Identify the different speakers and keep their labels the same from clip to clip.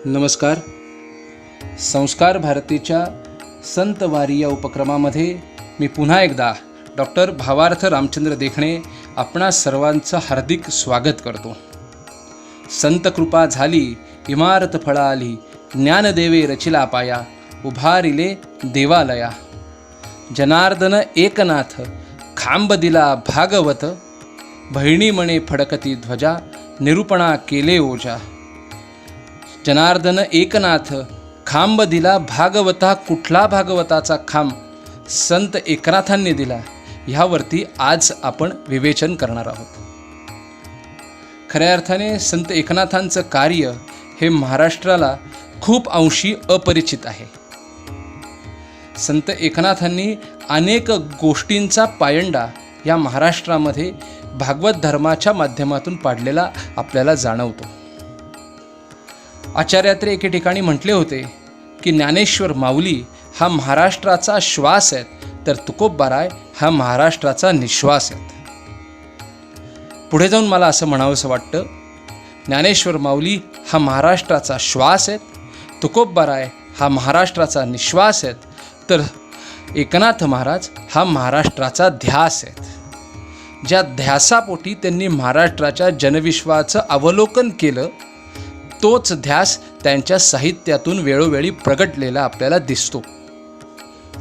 Speaker 1: नमस्कार. संस्कार भारतीच्या संतवारी या उपक्रमामध्ये मी पुन्हा एकदा डॉक्टर भावार्थ रामचंद्र देखणे आपणा सर्वांचं हार्दिक स्वागत करतो. संत कृपा झाली इमारत फळाली, ज्ञानदेवे रचिला पाया, उभारिले देवालया. जनार्दन एकनाथ खांब दिला भागवत, बहिणी म्हणे फडकती ध्वजा, निरूपणा केले ओजा. जनार्दन एकनाथ खांब दिला भागवता, कुठला भागवताचा खांब संत एकनाथांनी दिला, ह्यावरती आज आपण विवेचन करणार आहोत. खऱ्या अर्थाने संत एकनाथांचं कार्य हे महाराष्ट्राला खूप अंशी अपरिचित आहे. संत एकनाथांनी अनेक गोष्टींचा पायंडा या महाराष्ट्रामध्ये भागवत धर्माच्या माध्यमातून पाडलेला आपल्याला जाणवतो. आचार्यात्रे एके ठिकाणी म्हटले होते की ज्ञानेश्वर माऊली हा महाराष्ट्राचा श्वास आहे, तर तुकोबाराय हा महाराष्ट्राचा निश्वास आहे. पुढे जाऊन मला असं म्हणावंसं वाटतं, ज्ञानेश्वर माऊली हा महाराष्ट्राचा श्वास आहे, तुकोबाराय हा महाराष्ट्राचा निश्वास आहे, तर एकनाथ महाराज हा महाराष्ट्राचा ध्यास आहे. ज्या ध्यासापोटी त्यांनी महाराष्ट्राच्या जनविश्वाचं अवलोकन केलं, तोच ध्यास त्यांच्या साहित्यातून वेळोवेळी प्रगटलेला आपल्याला दिसतो.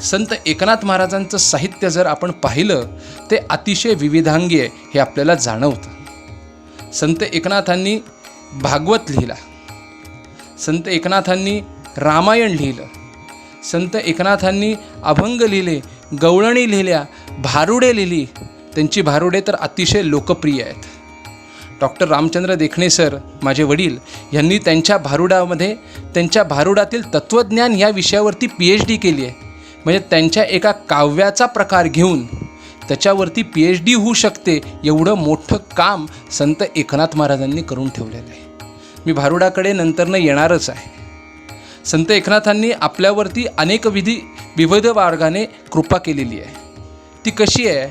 Speaker 1: संत एकनाथ महाराजांचं साहित्य जर आपण पाहिलं ते अतिशय विविधांगी आहे हे आपल्याला जाणवतं. संत एकनाथांनी भागवत लिहिला, संत एकनाथांनी रामायण लिहिलं, संत एकनाथांनी अभंग लिहिले, गवळणी लिहिल्या, भारुडे लिहिली. त्यांची भारुडे तर अतिशय लोकप्रिय आहेत. डॉक्टर रामचंद्र देखणे सर, माझे वडील, यांनी त्यांच्या भारुडामध्ये त्यांच्या भारुडातील तत्त्वज्ञान या विषयावरती PhD केली आहे. म्हणजे त्यांच्या एका काव्याचा प्रकार घेऊन त्याच्यावरती PhD होऊ शकते एवढं मोठं काम संत एकनाथ महाराजांनी करून ठेवलेलं आहे. मी भारुडाकडे नंतरनं येणारच आहे. संत एकनाथांनी आपल्यावरती विविध मार्गाने कृपा केलेली आहे. ती कशी आहे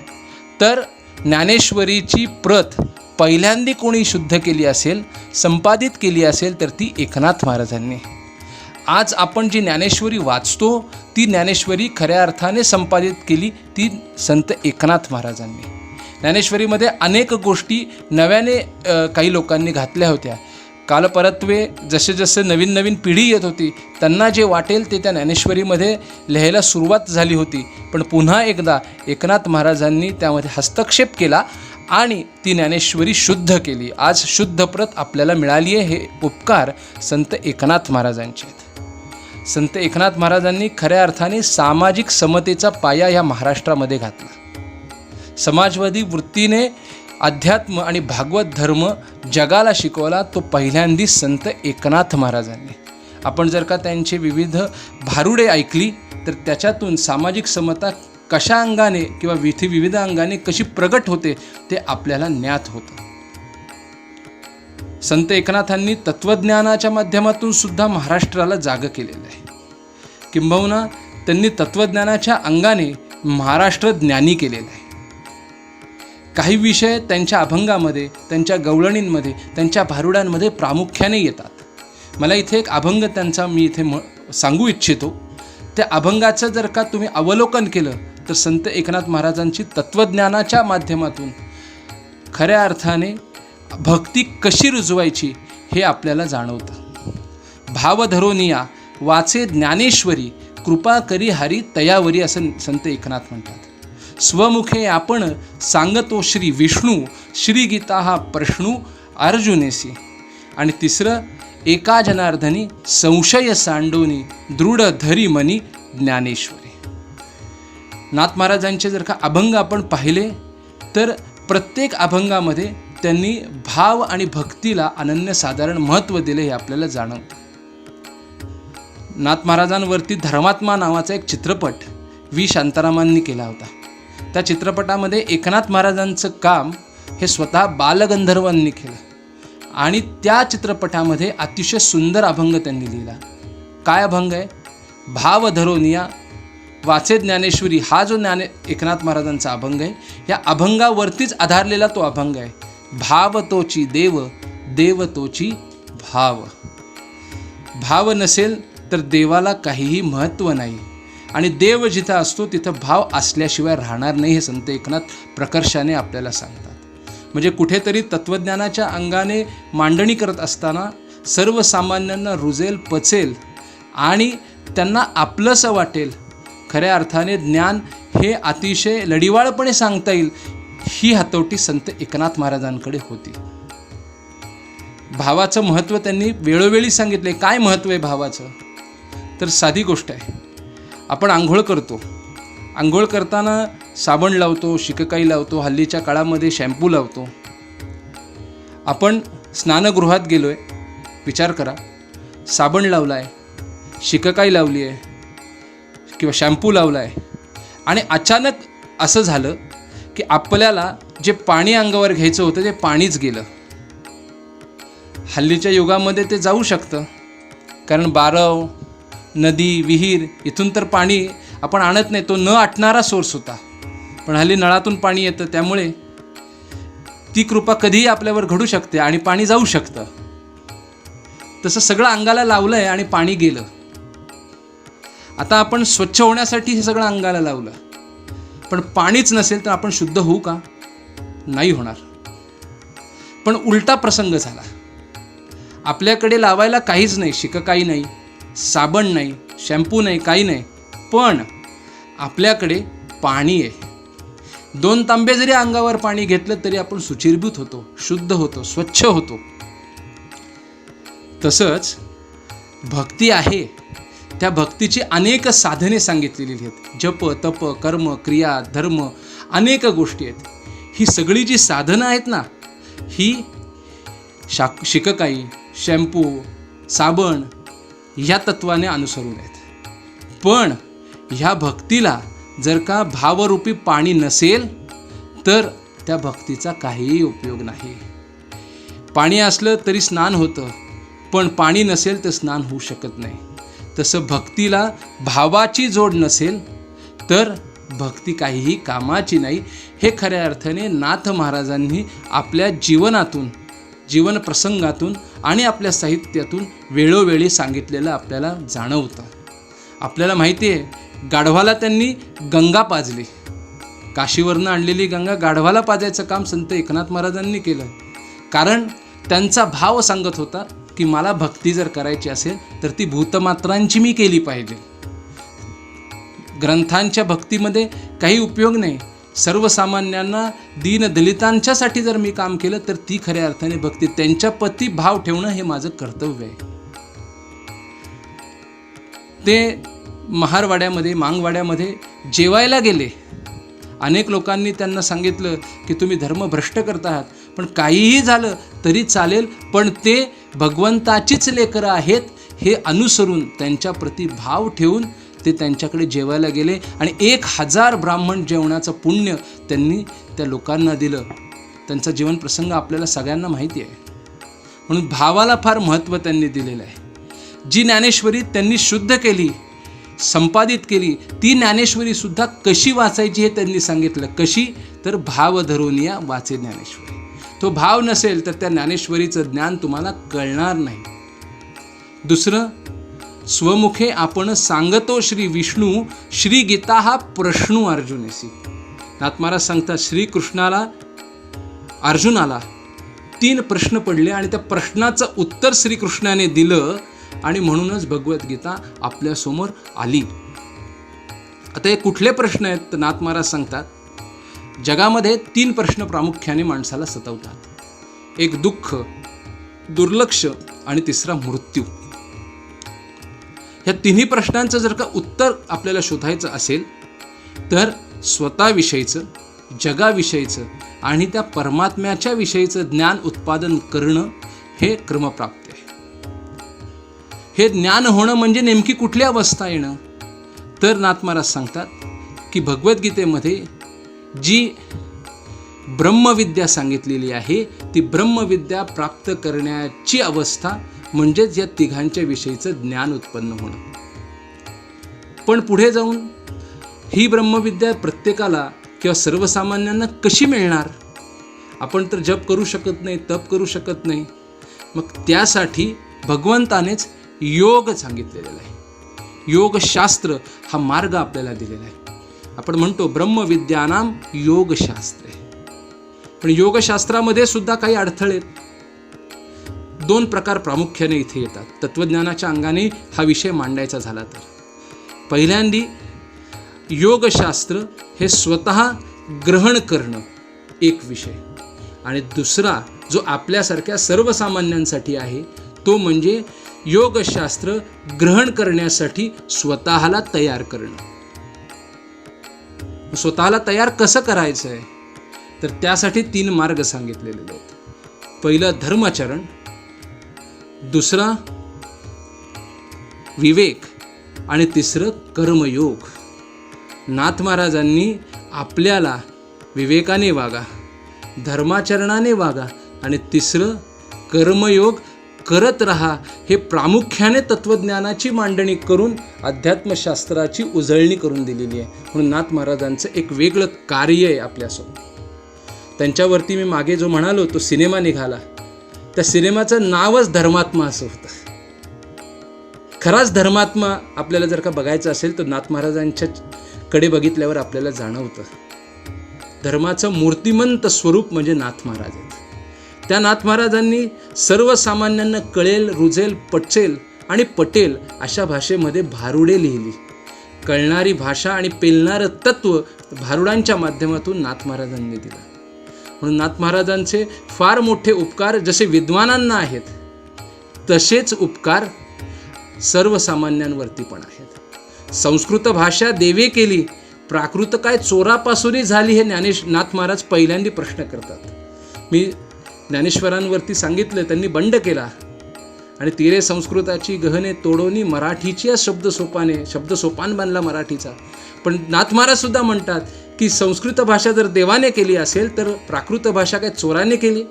Speaker 1: तर ज्ञानेश्वरीची प्रत पहिल्यांदा कोणी शुद्ध केली असेल, संपादित केली असेल, तर ती एकनाथ महाराजांनी. आज आपण जी ज्ञानेश्वरी वाचतो ती ज्ञानेश्वरी खऱ्या अर्थाने संपादित केली ती संत एकनाथ महाराजांनी. ज्ञानेश्वरीमध्ये अनेक गोष्टी नव्याने काही लोकांनी घातल्या होत्या. कालपरत्वे जसे जसे नवीन पिढी येत होती त्यांना जे वाटेल ते त्या ज्ञानेश्वरीमध्ये लिहायला सुरुवात झाली होती. पण पुन्हा एकदा एकनाथ महाराजांनी त्यामध्ये हस्तक्षेप केला आणि ती ज्ञानेश्वरी शुद्ध केली. आज शुद्ध प्रत आपल्याला मिळाली आहे. हे उपकार संत एकनाथ महाराजांचे आहेत. संत एकनाथ महाराजांनी खऱ्या अर्थाने सामाजिक समतेचा पाया या महाराष्ट्रामध्ये घातला. समाजवादी वृत्तीने अध्यात्म आणि भागवत धर्म जगाला शिकवला तो पहिल्यांदी संत एकनाथ महाराजांनी. आपण जर का त्यांचे विविध भारुडे ऐकली तर त्याच्यातून सामाजिक समता कशा अंगाने किंवा विविध अंगाने कशी प्रगट होते ते आपल्याला ज्ञात होतं. संत एकनाथांनी तत्त्वज्ञानाच्या माध्यमातून सुद्धा महाराष्ट्राला जागं केलेलं आहे. किंबहुना त्यांनी तत्त्वज्ञानाच्या अंगाने महाराष्ट्र ज्ञानी केलेलं आहे. काही विषय त्यांच्या अभंगामध्ये, त्यांच्या गवळणींमध्ये, त्यांच्या भारुडांमध्ये प्रामुख्याने येतात. मला इथे एक अभंग त्यांचा मी इथे सांगू इच्छितो. त्या अभंगाचं जर का तुम्ही अवलोकन केलं तर संत एकनाथ महाराजांची तत्त्वज्ञानाच्या माध्यमातून खऱ्या अर्थाने भक्ती कशी रुजवायची हे आपल्याला जाणवतं. भाव धरोनिया वाचे ज्ञानेश्वरी, कृपा करी हरी तयावरी, असं संत एकनाथ म्हणतात. स्वमुखे आपण सांगतो श्री विष्णू, श्री गीता हा प्रश्नू अर्जुनेसी. आणि तिसरं, एका जनार्दनी संशय सांडोनी, दृढ धरी मनी ज्ञानेश्वरी. नाथ महाराजांचे जर का अभंग आपण पाहिले तर प्रत्येक अभंगामध्ये त्यांनी भाव आणि भक्तीला अनन्यसाधारण महत्त्व दिले हे आपल्याला जाणवतं. नाथ महाराजांवरती धर्मात्मा नावाचा एक चित्रपट शांतारामांनी केला होता. त्या चित्रपटामध्ये एकनाथ महाराजांचं काम हे स्वतः बालगंधर्वांनी केलं आणि त्या चित्रपटामध्ये अतिशय सुंदर अभंग त्यांनी लिहिला. काय अभंग आहे? भाव धरोनिया वाचे ज्ञानेश्वरी. हा जो एकनाथ महाराजांचा अभंग आहे या अभंगावरतीच आधारलेला तो अभंग आहे. भाव तोची देव, देव तोची भाव. भाव नसेल तर देवाला काहीही महत्त्व नाही आणि देव जिथं असतो तिथं भाव असल्याशिवाय राहणार नाही, हे संत एकनाथ प्रकर्षाने आपल्याला सांगतात. म्हणजे कुठेतरी तत्त्वज्ञानाच्या अंगाने मांडणी करत असताना सर्वसामान्यांना रुजेल, पचेल आणि त्यांना आपलंसं वाटेल, खऱ्या अर्थाने ज्ञान हे अतिशय लढिवाळपणे सांगता येईल, ही हातोटी संत एकनाथ महाराजांकडे होती. भावाचं महत्त्व त्यांनी वेळोवेळी सांगितले. काय महत्त्व आहे भावाचं? तर साधी गोष्ट आहे. आपण आंघोळ करतो, आंघोळ करताना साबण लावतो, शिककाई लावतो, हल्लीच्या काळामध्ये शॅम्पू लावतो. आपण स्नानगृहात गेलो आहे, विचार करा, साबण लावला आहे, शिककाई लावली आहे किंवा शॅम्पू लावला आहे आणि अचानक असं झालं की आपल्याला जे पाणी अंगावर घ्यायचं होतं ते पाणीच गेलं. हल्लीच्या युगामध्ये ते जाऊ शकतं, कारण बारव, नदी, विहीर इथून तर पाणी आपण आणत नाही, तो न आटणारा सोर्स होता. पण हल्ली नळातून पाणी येतं, त्यामुळे ती कृपा कधीही आपल्यावर घडू शकते आणि पाणी जाऊ शकतं. तसं सगळं अंगाला लावलं आहे आणि पाणी गेलं. आता आपण स्वच्छ होण्यासाठी हे सगळं अंगाला लावलं, पण पाणीच नसेल तर आपण शुद्ध होऊ का? नाही होणार. पण उलटा प्रसंग झाला. आपल्याकडे लावायला काहीच नाही, शिककाई नाही, साबण नाही, शॅम्पू नाही, काही नाही, पण आपल्याकडे पाणी आहे. 2 तांबे जरी अंगावर पाणी घेतलं तरी आपण सुचिरभूत होतो, शुद्ध होतो, स्वच्छ होतो. तसंच भक्ती आहे, त्या भक्तीची अनेक साधने सांगितलेली आहेत. जप, तप, कर्म, क्रिया, धर्म, अनेक गोष्टी आहेत. ही सगळी जी साधनं आहेत ना, ही शिककाई, शॅम्पू, साबण ह्या तत्वाने अनुसरून आहेत. पण ह्या भक्तीला जर का भावरूपी पाणी नसेल तर त्या भक्तीचा काहीही उपयोग नाही. पाणी असलं तरी स्नान होतं, पण पाणी नसेल तर स्नान होऊ शकत नाही. तसं भक्तीला भावाची जोड नसेल तर भक्ती काहीही कामाची नाही. हे खऱ्या अर्थाने नाथ महाराजांनी आपल्या जीवनातून, जीवन प्रसंगातून आणि आपल्या साहित्यातून वेळोवेळी सांगितलेलं आपल्याला जाणवतं. आपल्याला माहिती आहे, गाढवाला त्यांनी गंगा पाजली, काशीवरनं आणलेली गंगा गाढवाला पाजायचं काम संत एकनाथ महाराजांनी केलं. कारण त्यांचा भाव सांगत होता की मला भक्ती जर करायची असेल तर ती भूतमात्रांची मी केली पाहिजे. ग्रंथांच्या भक्तीमध्ये काही उपयोग नाही. सर्वसामान्यांना, दीनदलितांच्यासाठी जर मी काम केलं तर ती खऱ्या अर्थाने भक्ती. त्यांच्या प्रती भाव ठेवणं हे माझं कर्तव्य आहे. ते महारवाड्यामध्ये, मांगवाड्यामध्ये जेवायला गेले. अनेक लोकांनी त्यांना सांगितलं की तुम्ही धर्मभ्रष्ट करत आहात, पण काहीही झालं तरी चालेल, पण ते भगवंताचीच लेकरं आहेत हे अनुसरून, त्यांच्या प्रती भाव ठेवून ते त्यांच्याकडे जेवायला गेले आणि 1000 ब्राह्मण जेवणाचं पुण्य त्यांनी त्या लोकांना दिलं. त्यांचा जीवनप्रसंग आपल्याला सगळ्यांना माहिती आहे. म्हणून भावाला फार महत्त्व त्यांनी दिलेलं आहे. जी ज्ञानेश्वरी त्यांनी शुद्ध केली, संपादित केली, ती ज्ञानेश्वरीसुद्धा कशी वाचायची हे त्यांनी सांगितलं. कशी? तर भाव धरून या वाचे ज्ञानेश्वरी. तो भाव नसेल तर त्या ज्ञानेश्वरीचं ज्ञान तुम्हाला कळणार नाही. दुसरं, स्वमुखे आपण सांगतो श्री विष्णू, श्री गीता हा प्रश्नू अर्जुनेसी. नाथ महाराज सांगतात, श्रीकृष्णाला, अर्जुनाला 3 प्रश्न पडले आणि त्या प्रश्नाचं उत्तर श्रीकृष्णाने दिलं आणि म्हणूनच भगवद्गीता आपल्यासमोर आली. आता हे कुठले प्रश्न आहेत तर नाथ महाराज सांगतात, जगामध्ये 3 प्रश्न प्रामुख्याने माणसाला सतावतात. एक दुःख, दुर्लक्ष आणि तिसरा मृत्यू. ह्या तिन्ही प्रश्नांचं जर का उत्तर आपल्याला शोधायचं असेल तर स्वतःविषयीचं, जगाविषयीचं आणि त्या परमात्म्याच्या विषयीचं ज्ञान उत्पादन करणं हे क्रमप्राप्त आहे. हे ज्ञान होणं म्हणजे नेमकी कुठली अवस्था येणं? तर नाथ महाराज सांगतात की भगवद्गीतेमध्ये जी ब्रह्मविद्या सांगितलेली आहे ती ब्रह्मविद्या प्राप्त करण्याची अवस्था म्हणजेच या तिघांच्या विषयीचं ज्ञान उत्पन्न होणं. पण पुढे जाऊन ही ब्रह्मविद्या प्रत्येकाला किंवा सर्वसामान्यांना कशी मिळणार? आपण तर जप करू शकत नाही, तप करू शकत नाही. मग त्यासाठी भगवंतानेच योग सांगितलेला आहे. योगशास्त्र हा मार्ग आपल्याला दिलेला आहे. आपण म्हणतो ब्रह्मविद्यानाम योगशास्त्रे, पण योगशास्त्रामध्ये सुद्धा काही अडथळे आहेत. 2 प्रकार प्रामुख्याने इथे येतात. तत्वज्ञानाच्या अंगाने हा विषय मांडायचा झाला तर पहिल्यांदी योगशास्त्र हे स्वतः ग्रहण करणं एक विषय, आणि दुसरा जो आपल्यासारख्या सर्वसामान्यांसाठी आहे तो म्हणजे योगशास्त्र ग्रहण करण्यासाठी स्वतःला तयार करणं. स्वतःला तयार कसं करायचं आहे तर त्यासाठी 3 मार्ग सांगितलेले आहेत. पहिलं धर्माचरण, दुसरा विवेक आणि तिसरं कर्मयोग. नाथ महाराजांनी आपल्याला विवेकाने वागा, धर्माचरणाने वागा आणि तिसरं कर्मयोग करत राहा हे प्रामुख्याने तत्वज्ञानाची मांडणी करून अध्यात्मशास्त्राची उजळणी करून दिलेली आहे. म्हणून नाथ महाराजांचं एक वेगळं कार्य आहे आपल्यासमोर. त्यांच्यावरती मी मागे जो म्हणालो तो सिनेमा निघाला, त्या सिनेमाचं नावच धर्मात्मा असं होतं. खराच धर्मात्मा आपल्याला जर का बघायचं असेल तर नाथ महाराजांच्या कडे बघितल्यावर आपल्याला जाणवतं धर्माचं मूर्तिमंत स्वरूप म्हणजे नाथ महाराज आहेत. त्या नाथ महाराजांनी सर्वसामान्यांना कळेल, रुजेल, पचेल आणि पटेल अशा भाषेमध्ये भारुडे लिहिली. कळणारी भाषा आणि पेलणारं तत्व भारुडांच्या माध्यमातून नाथ महाराजांनी दिलं. म्हणून नाथ महाराजांचे फार मोठे उपकार जसे विद्वानांना आहेत तसेच उपकार सर्वसामान्यांवरती पण आहेत. संस्कृत भाषा देवे केली, प्राकृत काय चोरापासूनही झाली हे नाथ महाराज पहिल्यांदा प्रश्न करतात. मी ज्ञानेश्वरांवरती सांगितलं, त्यांनी बंड केला आणि तिरे संस्कृताची गहने तोडोनी मराठीची शब्दसोपान बनला मराठीचा. पण नाथ महाराज सुद्धा म्हणतात की संस्कृत भाषा जर देवाने केली असेल तर प्राकृत भाषा काय चोराने केली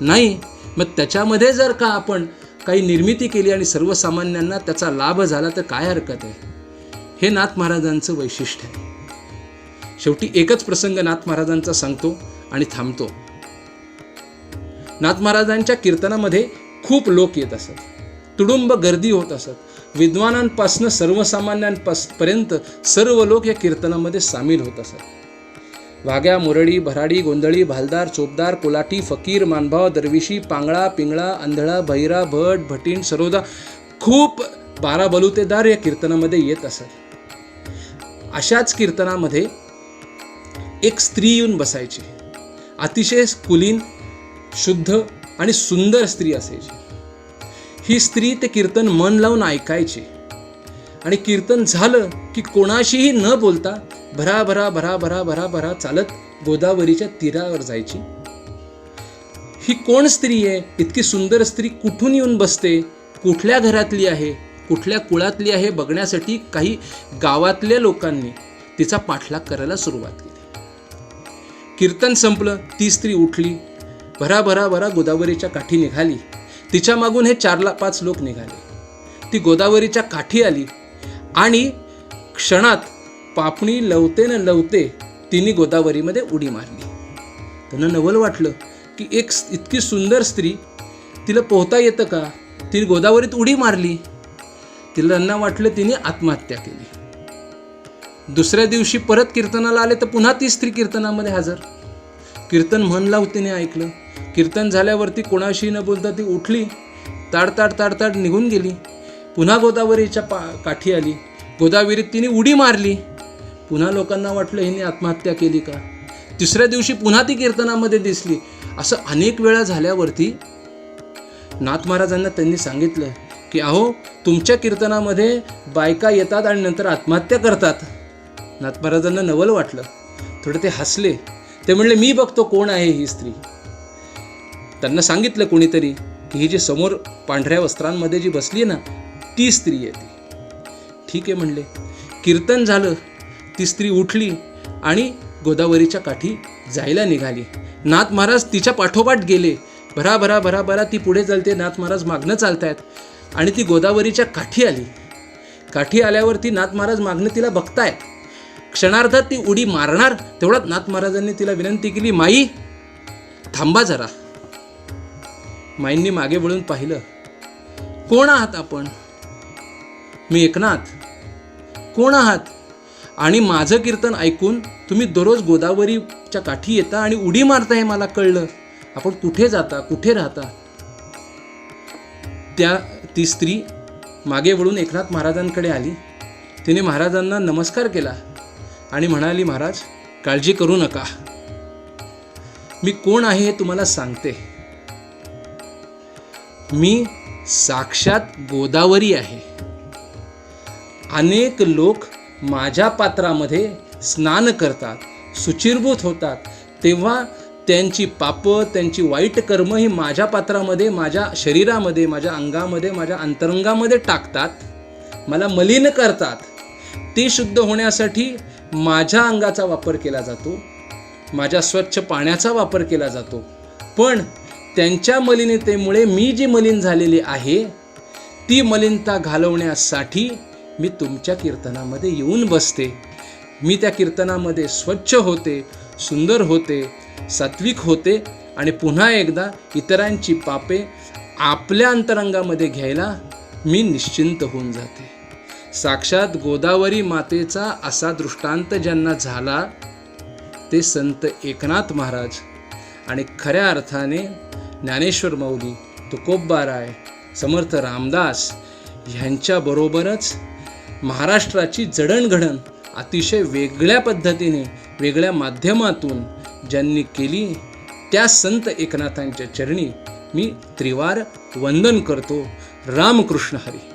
Speaker 1: नाही. मग त्याच्यामध्ये जर का आपण काही निर्मिती केली आणि सर्वसामान्यांना त्याचा लाभ झाला तर काय हरकत आहे. हे नाथ महाराजांचं वैशिष्ट्य आहे. शेवटी एकच प्रसंग नाथ महाराजांचा सांगतो आणि थांबतो. नाथ महाराजांच्या कीर्तनामध्ये खूप लोक येत असत, तुडुंब गर्दी होत असत. विद्वानांपासून सर्वसामान्यांपर्यंत सर्व लोक या कीर्तनामध्ये सामील होत असत. वाघ्या, मुरडी, भराडी, गोंधळी, भालदार, चोपदार, कोलाटी, फकीर, मानभाव, दरविशी, पांगळा, पिंगळा, अंधळा, बहिरा, भट, भटीण, सरोदा, खूप 12 बलुतेदार या कीर्तनामध्ये येत असत. अशाच कीर्तनामध्ये एक स्त्री येऊन बसायची. अतिशय कुलीन, शुद्ध आणि सुंदर स्त्री असायची. ही स्त्री ते कीर्तन मन लावून ऐकायची आणि कीर्तन झालं की कोणाशीही न बोलता भरा भरा भरा भरा भरा भरा चालत गोदावरीच्या तीरावर जायची. ही कोण स्त्री आहे? इतकी सुंदर स्त्री कुठून येऊन बसते? कुठल्या घरातली आहे? कुठल्या कुळातली आहे? बघण्यासाठी काही गावातल्या लोकांनी तिचा पाठलाग करायला सुरुवात केली. कीर्तन संपलं, ती स्त्री उठली, भरा भरा भरा गोदावरीच्या काठी निघाली. तिच्या मागून हे 4-5 लोक निघाले. ती गोदावरीच्या काठी आली आणि क्षणात पापणी लवते न लवते तिने गोदावरीमध्ये उडी मारली. त्यांना नवल वाटलं की एक इतकी सुंदर स्त्री, तिला पोहता येतं का? तिने गोदावरीत उडी मारली. त्यांना वाटलं तिने आत्महत्या केली. दुसऱ्या दिवशी परत कीर्तनाला आले तर पुन्हा ती स्त्री कीर्तनामध्ये हजर. कीर्तन मन लावतीने ऐकलं. कीर्तन झाल्यावरती कोणाशी न बोलता ती उठली, ताडताड ताडताड निघून गेली. पुन्हा गोदावरीच्या काठी आली. गोदावरीत तिने उडी मारली. पुन्हा लोकांना वाटलं हिने आत्महत्या केली का. तिसऱ्या दिवशी पुन्हा ती कीर्तनामध्ये दिसली. असं अनेक वेळा झाल्यावरती नाथ महाराजांना त्यांनी सांगितलं की अहो, तुमच्या कीर्तनामध्ये बायका येतात आणि नंतर आत्महत्या करतात. नाथ महाराजांना नवल वाटलं. थोडे ते हसले. ते म्हणले, मी बघतो कोण आहे ही स्त्री. त्यांना सांगितलं कोणीतरी की ही जी समोर पांढऱ्या वस्त्रांमध्ये जी बसली ना, ती स्त्री आहे ती. ठीक आहे म्हणले. कीर्तन झालं, ती स्त्री उठली आणि गोदावरीच्या काठी जायला निघाली. नाथ महाराज तिच्या पाठोपाठ गेले. भरा भरा भरा भरा ती पुढे चालते, नाथ महाराज मागणं चालतायत आणि ती गोदावरीच्या काठी आली. काठी आल्यावरती नाथ महाराज मागणं तिला बघतायत. क्षणार्धात ती उडी मारणार, तेवढ्यात नाथ महाराजांनी तिला विनंती केली, माई थांबा जरा. माईंनी मागे वळून पाहिलं. कोण आहात आपण? मी एकनाथ. कोण आहात? आणि माझं कीर्तन ऐकून तुम्ही दररोज गोदावरीच्या काठी येता आणि उडी मारता हे मला कळलं. आपण कुठे जाता, कुठे राहता? ती स्त्री मागे वळून एकनाथ महाराजांकडे आली. तिने महाराजांना नमस्कार केला आणि म्हणाली, महाराज काळजी करू नका, मी कोण आहे हे तुम्हाला सांगते. मी साक्षात गोदावरी आहे. अनेक लोक माझ्या पात्रामध्ये स्नान करतात, शुचिर्भूत होतात, तेव्हा त्यांची पापं, त्यांची वाईट कर्म ही माझ्या पात्रामध्ये, माझ्या शरीरामध्ये, माझ्या अंगामध्ये, माझ्या अंतरंगामध्ये टाकतात, मला मलिन करतात. ते शुद्ध होण्यासाठी माझ्या अंगाचा वापर केला जातो, माझ्या स्वच्छ पाण्याचा वापर केला जातो. पण त्यांच्या मलिनतेमुळे मी जी मलिन झालेली आहे ती मलिनता घालवण्यासाठी मी तुमच्या कीर्तनामध्ये येऊन बसते. मी त्या कीर्तनामध्ये स्वच्छ होते, सुंदर होते, सात्विक होते आणि पुन्हा एकदा इतरांची पापे आपल्या अंतरंगामध्ये घ्यायला मी निश्चिंत होऊन जाते. साक्षात गोदावरी मातेचा असा दृष्टांत ज्यांना झाला ते संत एकनाथ महाराज आणि खऱ्या अर्थाने ज्ञानेश्वर माऊली, तुकोबाराय, समर्थ रामदास ह्यांच्याबरोबरच महाराष्ट्राची जडणघडण अतिशय वेगळ्या पद्धतीने, वेगळ्या माध्यमातून ज्यांनी केली त्या संत एकनाथांच्या चरणी मी त्रिवार वंदन करतो. रामकृष्ण हरी.